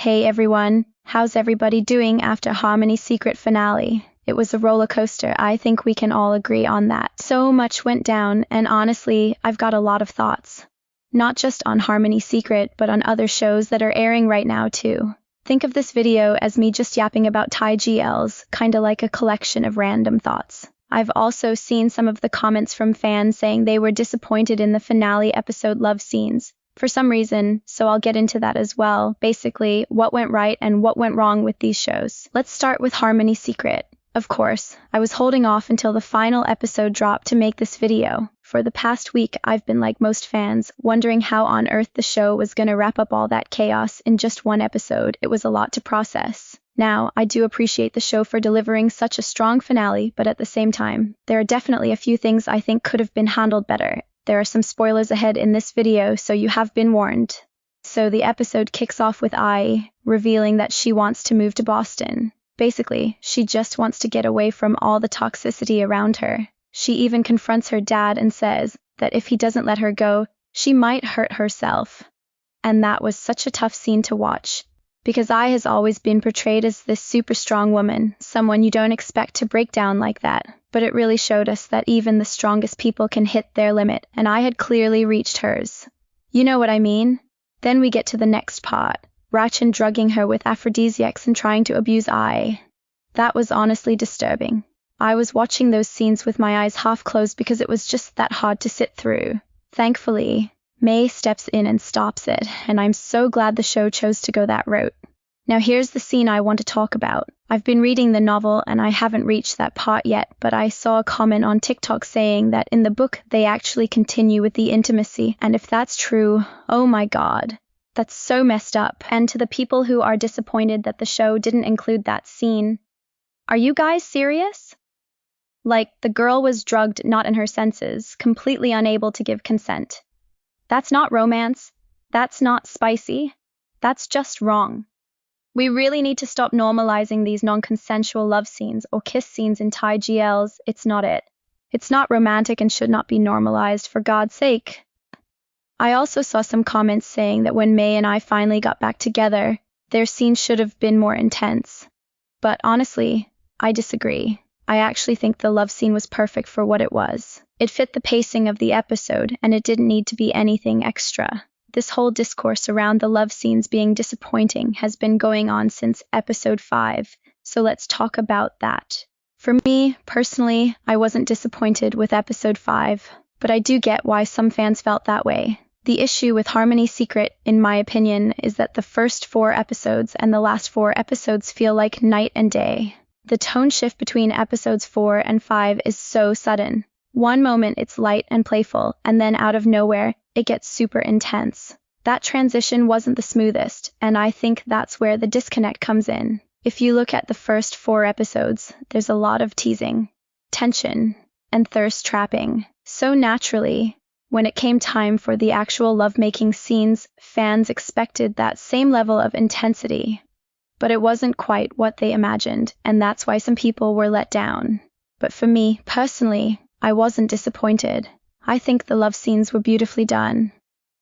Hey everyone, how's everybody doing after Harmony's secret finale? It was a roller coaster, I think we can all agree on that. So much went down, and honestly, I've got a lot of thoughts. Not just on Harmony's secret, but on other shows that are airing right now too. Think of this video as me just yapping about Thai GLs, kinda like a collection of random thoughts. I've also seen some of the comments from fans saying they were disappointed in the finale episode love scenes. For some reason, so I'll get into that as well. Basically, what went right and what went wrong with these shows. Let's start with Harmony's secret. Of course, I was holding off until the final episode dropped to make this video. For the past week, I've been like most fans, wondering how on earth the show was gonna wrap up all that chaos in just one episode. It was a lot to process. Now, I do appreciate the show for delivering such a strong finale, but at the same time, there are definitely a few things I think could have been handled better. There are some spoilers ahead in this video, so you have been warned. So the episode kicks off with Ai revealing that she wants to move to Boston. Basically, she just wants to get away from all the toxicity around her. She even confronts her dad and says that if he doesn't let her go, she might hurt herself. And that was such a tough scene to watch, because Ai has always been portrayed as this super strong woman, someone you don't expect to break down like that. But it really showed us that even the strongest people can hit their limit, and I had clearly reached hers. You know what I mean? Then we get to the next part, Rachin drugging her with aphrodisiacs and trying to abuse Ai. That was honestly disturbing. I was watching those scenes with my eyes half closed because it was just that hard to sit through. Thankfully, May steps in and stops it, and I'm so glad the show chose to go that route. Now here's the scene I want to talk about. I've been reading the novel and I haven't reached that part yet, but I saw a comment on TikTok saying that in the book they actually continue with the intimacy, and if that's true, oh my god. That's so messed up. And to the people who are disappointed that the show didn't include that scene, are you guys serious? Like, the girl was drugged not in her senses, completely unable to give consent. That's not romance. That's not spicy. That's just wrong. We really need to stop normalizing these non-consensual love scenes or kiss scenes in Thai GLs. It's not it. It's not romantic and should not be normalized, for God's sake. I also saw some comments saying that when May and I finally got back together, their scene should have been more intense. But honestly, I disagree. I actually think the love scene was perfect for what it was. It fit the pacing of the episode, and it didn't need to be anything extra. This whole discourse around the love scenes being disappointing has been going on since episode 5, so let's talk about that. For me, personally, I wasn't disappointed with episode 5, but I do get why some fans felt that way. The issue with Harmony's secret, in my opinion, is that the first 4 episodes and the last 4 episodes feel like night and day. The tone shift between episodes 4 and 5 is so sudden. One moment it's light and playful, and then out of nowhere, it gets super intense. That transition wasn't the smoothest, and I think that's where the disconnect comes in. If you look at the first 4 episodes, there's a lot of teasing, tension, and thirst trapping. So naturally, when it came time for the actual lovemaking scenes, fans expected that same level of intensity. But it wasn't quite what they imagined, and that's why some people were let down. But for me, personally, I wasn't disappointed. I think the love scenes were beautifully done.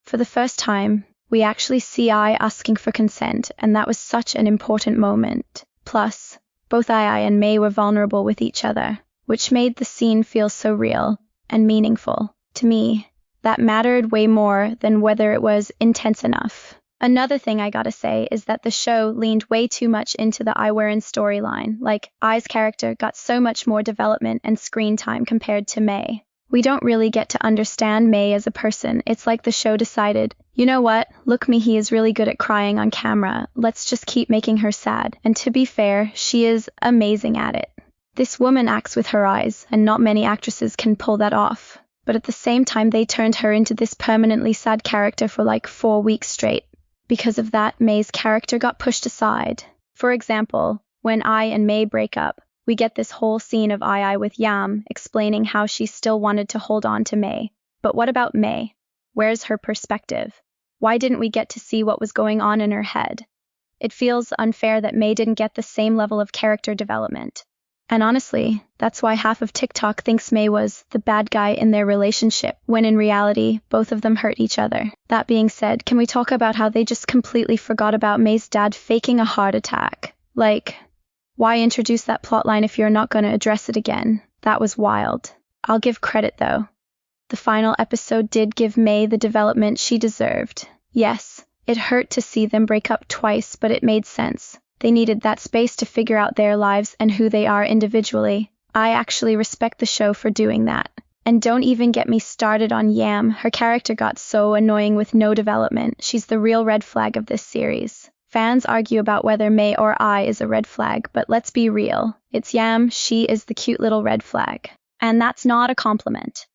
For the first time, we actually see Ai asking for consent, and that was such an important moment. Plus, both Ai and May were vulnerable with each other, which made the scene feel so real and meaningful. To me, that mattered way more than whether it was intense enough. Another thing I gotta say is that the show leaned way too much into the Iwerin storyline. Like, Ai's character got so much more development and screen time compared to May. We don't really get to understand May as a person. It's like the show decided, you know what, look me, is really good at crying on camera. Let's just keep making her sad. And to be fair, she is amazing at it. This woman acts with her eyes, and not many actresses can pull that off. But at the same time, they turned her into this permanently sad character for like 4 weeks straight. Because of that, May's character got pushed aside. For example, when Ai and May break up, we get this whole scene of Ai with Yam explaining how she still wanted to hold on to May. But what about May? Where's her perspective? Why didn't we get to see what was going on in her head? It feels unfair that May didn't get the same level of character development. And honestly, that's why half of TikTok thinks May was the bad guy in their relationship, when in reality, both of them hurt each other. That being said, can we talk about how they just completely forgot about May's dad faking a heart attack? Like, why introduce that plotline if you're not going to address it again? That was wild. I'll give credit though. The final episode did give May the development she deserved. Yes, it hurt to see them break up twice, but it made sense. They needed that space to figure out their lives and who they are individually. I actually respect the show for doing that. And don't even get me started on Yam. Her character got so annoying with no development. She's the real red flag of this series. Fans argue about whether May or I is a red flag, but let's be real. It's Yam, she is the cute little red flag. And that's not a compliment.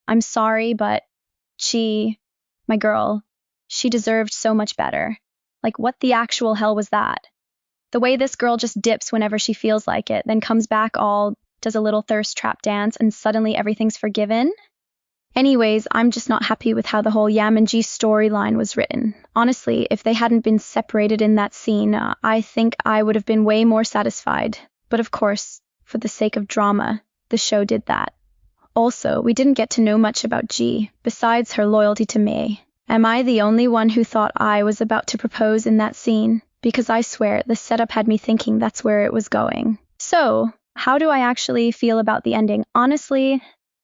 I'm sorry, but my girl, she deserved so much better. Like, what the actual hell was that? The way this girl just dips whenever she feels like it, then comes back does a little thirst trap dance, and suddenly everything's forgiven? Anyways, I'm just not happy with how the whole Yam and G storyline was written. Honestly, if they hadn't been separated in that scene, I think I would have been way more satisfied. But of course, for the sake of drama, the show did that. Also, we didn't get to know much about G, besides her loyalty to May. Am I the only one who thought I was about to propose in that scene? Because I swear, the setup had me thinking that's where it was going. So, how do I actually feel about the ending? Honestly,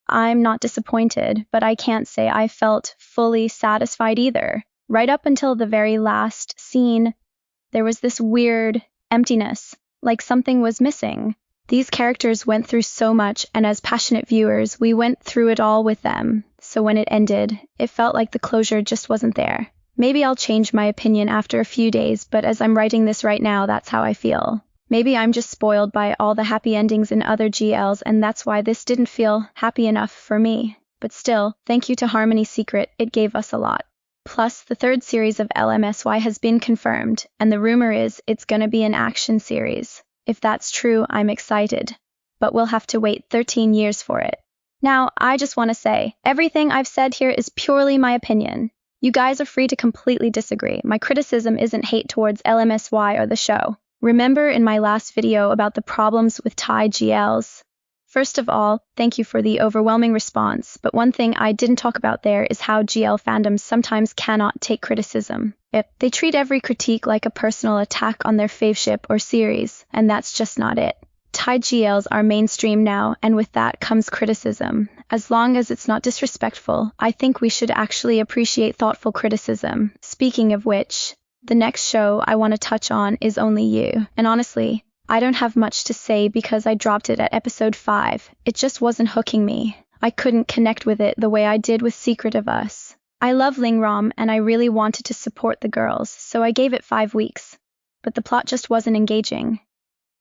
I'm not disappointed, but I can't say I felt fully satisfied either. Right up until the very last scene, there was this weird emptiness, like something was missing. These characters went through so much, and as passionate viewers, we went through it all with them. So when it ended, it felt like the closure just wasn't there. Maybe I'll change my opinion after a few days, but as I'm writing this right now, that's how I feel. Maybe I'm just spoiled by all the happy endings in other GLs, and that's why this didn't feel happy enough for me. But still, thank you to Harmony Secret, it gave us a lot. Plus, the third series of LMSY has been confirmed, and the rumor is it's gonna be an action series. If that's true, I'm excited. But we'll have to wait 13 years for it. Now, I just want to say, everything I've said here is purely my opinion. You guys are free to completely disagree. My criticism isn't hate towards LMSY or the show. Remember in my last video about the problems with Thai GLs? First of all, thank you for the overwhelming response, but one thing I didn't talk about there is how GL fandoms sometimes cannot take criticism. They treat every critique like a personal attack on their fave ship or series, and that's just not it. Thai GLs are mainstream now, and with that comes criticism. As long as it's not disrespectful, I think we should actually appreciate thoughtful criticism. Speaking of which, the next show I want to touch on is Only You, and honestly, I don't have much to say because I dropped it at episode 5. It just wasn't hooking me. I couldn't connect with it the way I did with Secret of Us. I love LingOrm and I really wanted to support the girls, so I gave it 5 weeks. But the plot just wasn't engaging.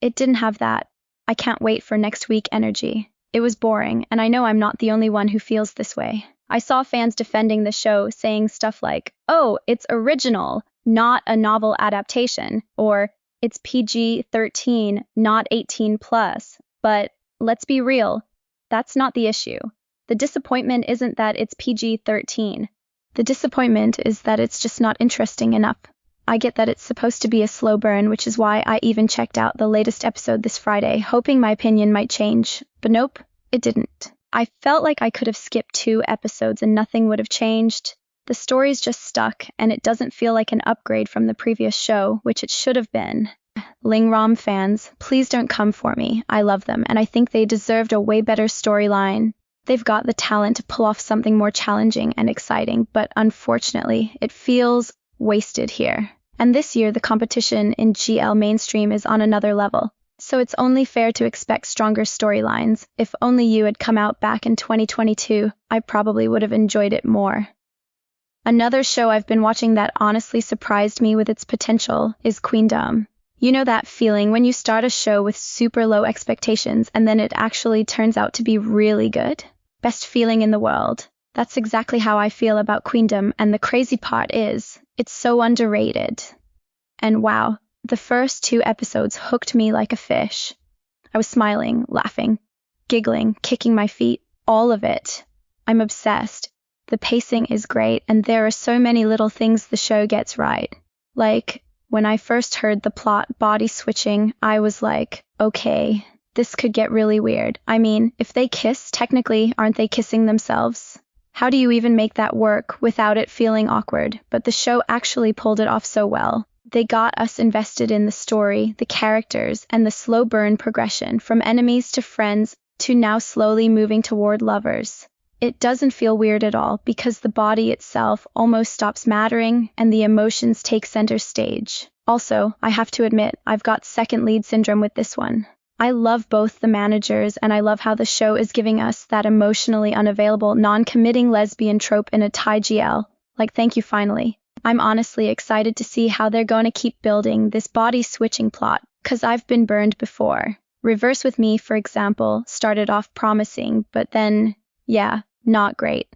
It didn't have that I can't wait for next week energy. It was boring, and I know I'm not the only one who feels this way. I saw fans defending the show saying stuff like, "Oh, it's original, not a novel adaptation," or "It's PG-13, not 18 plus." But let's be real, that's not the issue. The disappointment isn't that it's PG-13. The disappointment is that it's just not interesting enough. I get that it's supposed to be a slow burn, which is why I even checked out the latest episode this Friday, hoping my opinion might change. But nope, it didn't. I felt like I could have skipped 2 episodes and nothing would have changed. The story's just stuck, and it doesn't feel like an upgrade from the previous show, which it should have been. LingOrm fans, please don't come for me. I love them, and I think they deserved a way better storyline. They've got the talent to pull off something more challenging and exciting, but unfortunately, it feels wasted here. And this year, the competition in GL mainstream is on another level. So it's only fair to expect stronger storylines. If Only You had come out back in 2022, I probably would have enjoyed it more. Another show I've been watching that honestly surprised me with its potential is Queendom. You know that feeling when you start a show with super low expectations and then it actually turns out to be really good? Best feeling in the world. That's exactly how I feel about Queendom, and the crazy part is, it's so underrated. And wow, the first 2 episodes hooked me like a fish. I was smiling, laughing, giggling, kicking my feet, all of it. I'm obsessed. The pacing is great, and there are so many little things the show gets right. Like, when I first heard the plot body switching, I was like, okay, This could get really weird. I mean, if they kiss, technically, aren't they kissing themselves? How do you even make that work without it feeling awkward? But the show actually pulled it off so well. They got us invested in the story, the characters, and the slow burn progression from enemies to friends to now slowly moving toward lovers. It doesn't feel weird at all because the body itself almost stops mattering and the emotions take center stage. Also, I have to admit, I've got second lead syndrome with this one. I love both the managers and I love how the show is giving us that emotionally unavailable, non-committing lesbian trope in a Thai GL. Like, thank you finally. I'm honestly excited to see how they're going to keep building this body-switching plot, cause I've been burned before. Reverse with Me, for example, started off promising, but then, yeah, not great.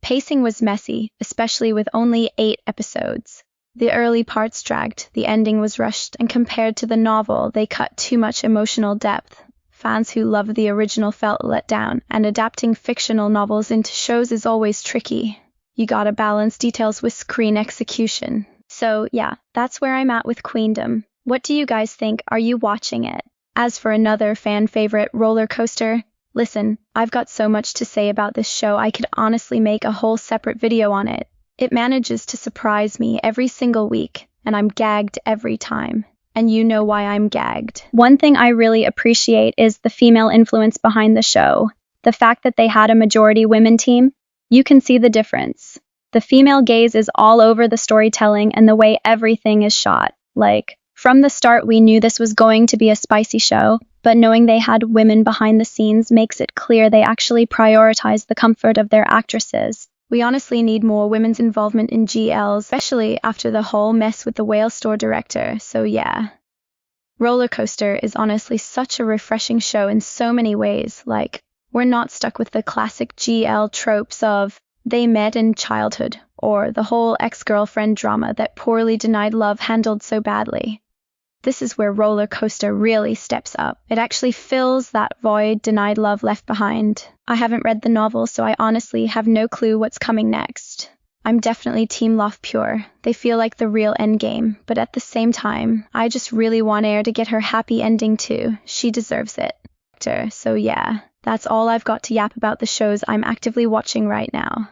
Pacing was messy, especially with only 8 episodes. The early parts dragged, the ending was rushed, and compared to the novel, they cut too much emotional depth. Fans who love the original felt let down, and adapting fictional novels into shows is always tricky. You gotta balance details with screen execution. So yeah, that's where I'm at with Queendom. What do you guys think? Are you watching it? As for another fan favorite, Roller Coaster, listen, I've got so much to say about this show I could honestly make a whole separate video on it. It manages to surprise me every single week, and I'm gagged every time. And you know why I'm gagged. One thing I really appreciate is the female influence behind the show. The fact that they had a majority women team, you can see the difference. The female gaze is all over the storytelling and the way everything is shot. Like, from the start we knew this was going to be a spicy show, but knowing they had women behind the scenes makes it clear they actually prioritize the comfort of their actresses. We honestly need more women's involvement in GLs, especially after the whole mess with the whale store director, so yeah. Roller Coaster is honestly such a refreshing show in so many ways, like, we're not stuck with the classic GL tropes of they met in childhood, or the whole ex-girlfriend drama that Poorly Denied Love handled so badly. This is where Roller Coaster really steps up. It actually fills that void Denied Love left behind. I haven't read the novel, so I honestly have no clue what's coming next. I'm definitely Team Love Pure. They feel like the real endgame, but at the same time, I just really want Air to get her happy ending too. She deserves it. So yeah, that's all I've got to yap about the shows I'm actively watching right now.